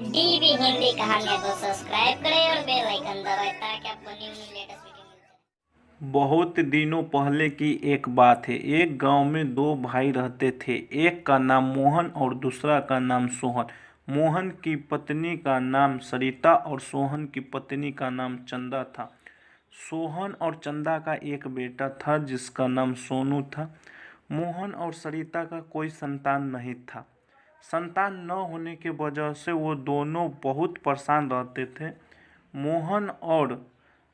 DB Hindi कहानियाँ को subscribe करें और बेल आइकन दबाएं ताकि आपको न्यू न्यू लेटेस्ट वीडियो मिलते रहें। बहुत दिनों पहले की एक बात है। एक गांव में दो भाई रहते थे। एक का नाम मोहन और दूसरा का नाम सोहन। मोहन की पत्नी का नाम सरिता और सोहन की पत्नी का नाम चंदा था। सोहन और चंदा का एक बेटा था जिसका नाम सोनू था। मोहन और सरिता का कोई संतान नहीं था। संतान न होने की वजह से वो दोनों बहुत परेशान रहते थे। मोहन और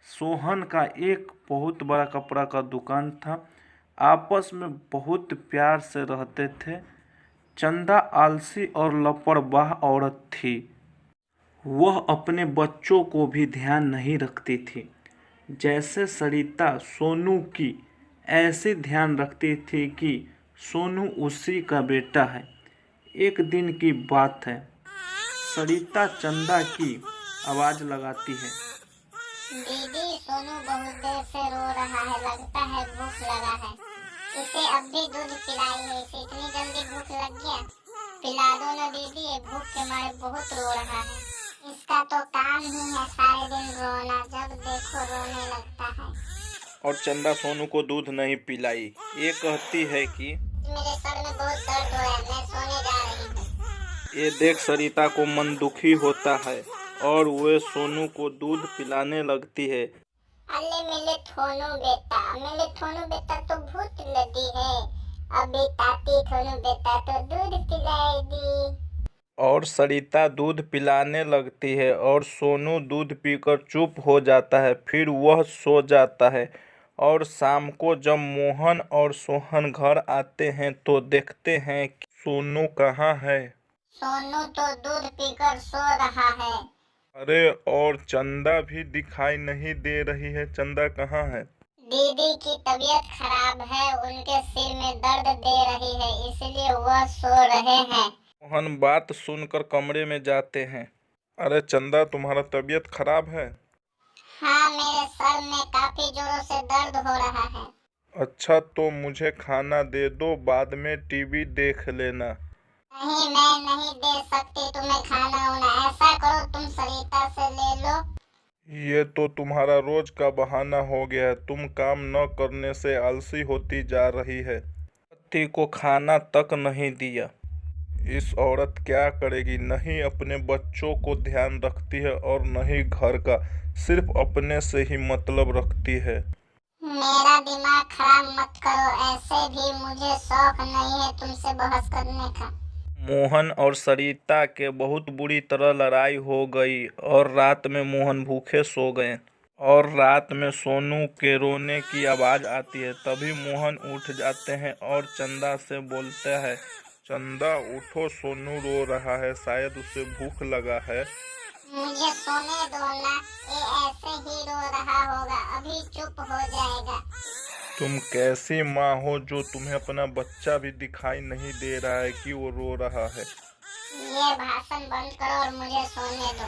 सोहन का एक बहुत बड़ा कपड़ा का दुकान था। आपस में बहुत प्यार से रहते थे। चंदा आलसी और लापरवाह औरत थी। वह अपने बच्चों को भी ध्यान नहीं रखती थी। जैसे सरिता सोनू की ऐसे ध्यान रखती थी कि सोनू उसी का बेटा है। एक दिन की बात है। सरिता चंदा की आवाज़ लगाती है। दीदी, सोनू बहुत देर से रो रहा है, लगता है भूख लगा है। इसे अब भी दूध पिलाई है, इसे इतनी जल्दी भूख लग गया। पिला दो ना दीदी, ये भूख के मारे बहुत रो रहा है। इसका तो काम ही है सारे दिन रोना, जब देखो रोने लगता है। और चंदा सोनू को दूध नहीं पिलाई। ये कहती है कि मेरे सर में बहुत दर्द हो रहा है, मैं सोने जा रही हूँ। ये देख सरिता को मन दुखी होता है और वे सोनू को दूध पिलाने लगती है। अरे मेरे थोनू बेटा तो भूत लगी है। अभी ताती थोनू बेटा तो दूध पिलाएगी। और सरिता दूध पिलाने लगती है और सोनू दूध पीकर चुप हो जाता है। फिर वह सो जाता है। और शाम को जब मोहन और सोहन घर आते हैं तो देखते हैं कि सोनू कहाँ है। सोनू तो दूध पीकर सो रहा है। अरे, और चंदा भी दिखाई नहीं दे रही है। चंदा कहाँ है? दीदी की तबीयत खराब है, उनके सिर में दर्द दे रही है, इसलिए वह सो रहे हैं। मोहन बात सुनकर कमरे में जाते हैं। अरे चंदा, तुम्हारा तबीयत खराब है? हाँ, मेरे सर में काफी जोरों से दर्द हो रहा है। अच्छा, तो मुझे खाना दे दो, बाद में टीवी देख लेना। नहीं, मैं नहीं दे सकती तुम्हें खाना उना। ऐसा करो, तुम सरिता से ले लो। ये तो तुम्हारा रोज का बहाना हो गया है। तुम काम न करने से आलसी होती जा रही है। पति को खाना तक नहीं दिया। इस औरत क्या करेगी? नहीं अपने बच्चों को ध्यान रखती है और नहीं घर का, सिर्फ अपने से ही मतलब रखती है। मेरा दिमाग खराब मत करो, ऐसे भी मुझे शौक नहीं है तुमसे बहस करने का। मोहन और सरिता के बहुत बुरी तरह लड़ाई हो गई और रात में मोहन भूखे सो गए। और रात में सोनू के रोने की आवाज़ आती है। तभी मोहन उठ जाते हैं और चंदा से बोलते हैं, चंदा उठो, सोनू रो रहा है, शायद उसे भूख लगा है। मुझे सोने दो ना, ये ऐसे ही रो रहा होगा, अभी चुप हो जाएगा। तुम कैसी माँ हो जो तुम्हें अपना बच्चा भी दिखाई नहीं दे रहा है कि वो रो रहा है। ये भाषण बंद करो और मुझे सोने दो।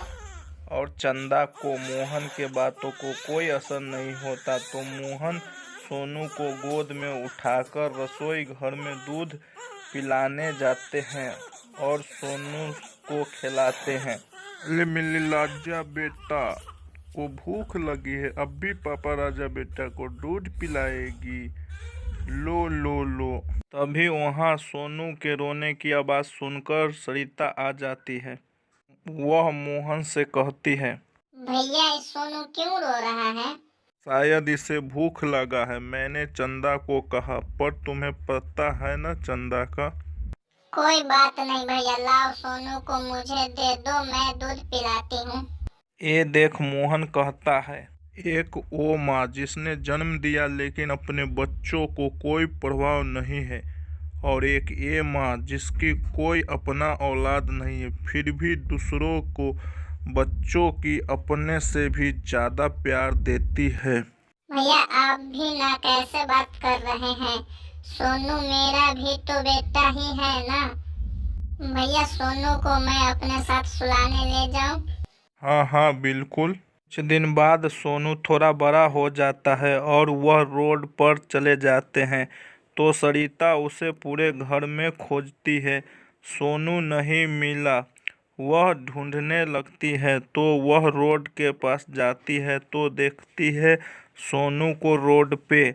और चंदा को मोहन के बातों को कोई असर नहीं होता तो मोहन सोनू को गोद में उठाकर रसोई घर में दूध पिलाने जाते हैं और सोनू को खिलाते हैं। ले मिली राजा बेटा को भूख लगी है, अब भी पापा राजा बेटा को दूध पिलाएगी। लो लो लो। तभी वहाँ सोनू के रोने की आवाज़ सुनकर सरिता आ जाती है। वह मोहन से कहती है, भैया, ये सोनू क्यों रो रहा है? शायद इसे भूख लगा है। मैंने चंदा को कहा, पर तुम्हें पता है ना चंदा का। कोई बात नहीं भैया, लाओ सोनू को मुझे दे दो, मैं दूध पिलाती हूँ। ये देख मोहन कहता है, एक वो माँ जिसने जन्म दिया लेकिन अपने बच्चों को कोई परवाह नहीं है, और एक ये माँ जिसकी कोई अपना औलाद नहीं है, फिर भी दूसरों को बच्चों की अपने से भी ज़्यादा प्यार देती है। भैया, आप भी ना कैसे बात कर रहे हैं? सोनू मेरा भी तो बेटा ही है ना। भैया, सोनू को मैं अपने साथ सुलाने ले जाऊं? हाँ हाँ बिल्कुल। कुछ दिन बाद सोनू थोड़ा बड़ा हो जाता है और वह रोड पर चले जाते हैं तो सरिता उसे पूरे घर में खोजती है। सोनू नहीं मिला। वह ढूंढने लगती है तो वह रोड के पास जाती है तो देखती है सोनू को रोड पे।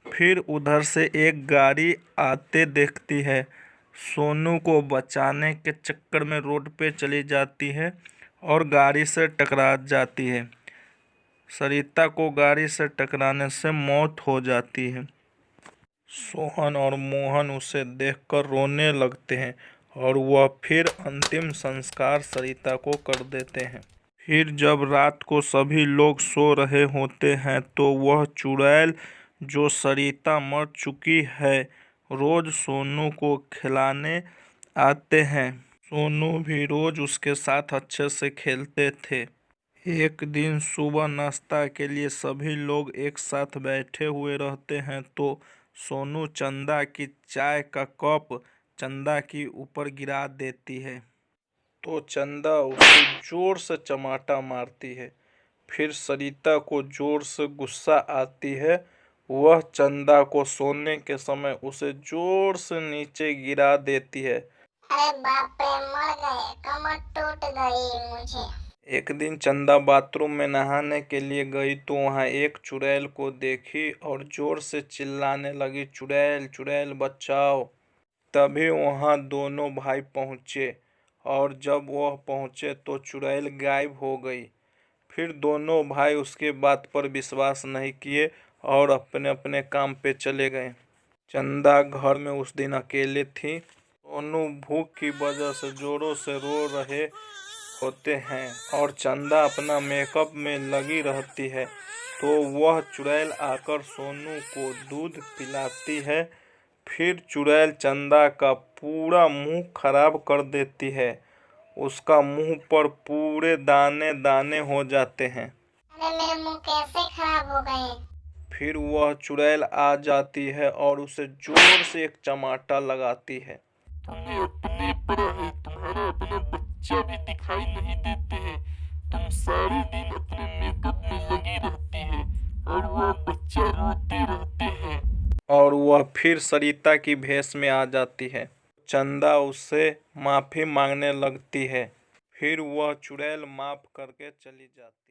फिर उधर से एक गाड़ी आते देखती है। सोनू को बचाने के चक्कर में रोड पे चली जाती है और गाड़ी से टकरा जाती है। सरिता को गाड़ी से टकराने से मौत हो जाती है। सोहन और मोहन उसे देखकर रोने लगते हैं और वह फिर अंतिम संस्कार सरिता को कर देते हैं। फिर जब रात को सभी लोग सो रहे होते हैं तो वह चुड़ैल जो सरिता मर चुकी है रोज सोनू को खिलाने आते हैं। सोनू भी रोज उसके साथ अच्छे से खेलते थे। एक दिन सुबह नाश्ता के लिए सभी लोग एक साथ बैठे हुए रहते हैं तो सोनू चंदा की चाय का कप चंदा की ऊपर गिरा देती है तो चंदा उसे जोर से चमाटा मारती है। फिर सरिता को जोर से गुस्सा आती है। वह चंदा को सोने के समय उसे जोर से नीचे गिरा देती है। अरे बाप रे, मर गए, कमर टूट गई मुझे। एक दिन चंदा बाथरूम में नहाने के लिए गई तो वहां एक चुड़ैल को देखी और जोर से चिल्लाने लगी, चुड़ैल चुड़ैल बचाओ। तभी वहां दोनों भाई पहुंचे और जब वह पहुंचे तो चुड़ैल गायब हो गई। फिर दोनों भाई उसके बात पर विश्वास नहीं किए और अपने अपने काम पे चले गए। चंदा घर में उस दिन अकेले थी। सोनू भूख की वजह से जोरों से रो रहे होते हैं और चंदा अपना मेकअप में लगी रहती है तो वह चुड़ैल आकर सोनू को दूध पिलाती है। फिर चुड़ैल चंदा का पूरा मुंह खराब कर देती है। उसका मुंह पर पूरे दाने दाने हो जाते हैं। अरे मेरे मुंह कैसे खराब हो गए? फिर वह चुड़ैल आ जाती है और उसे जोर से एक चमाटा लगाती है। तुम्हें अपने पर है, तुम्हारा अपना बच्चा भी दिखाई नहीं देते हैं। तुम सारे दिन अपने मेकअप में लगी रहती है और वह बच्चा रोते रहते हैं। और वह फिर सरिता की भेष में आ जाती है। चंदा उससे माफी मांगने लगती है। फिर वह चुड़ैल माफ करके चली जाती है।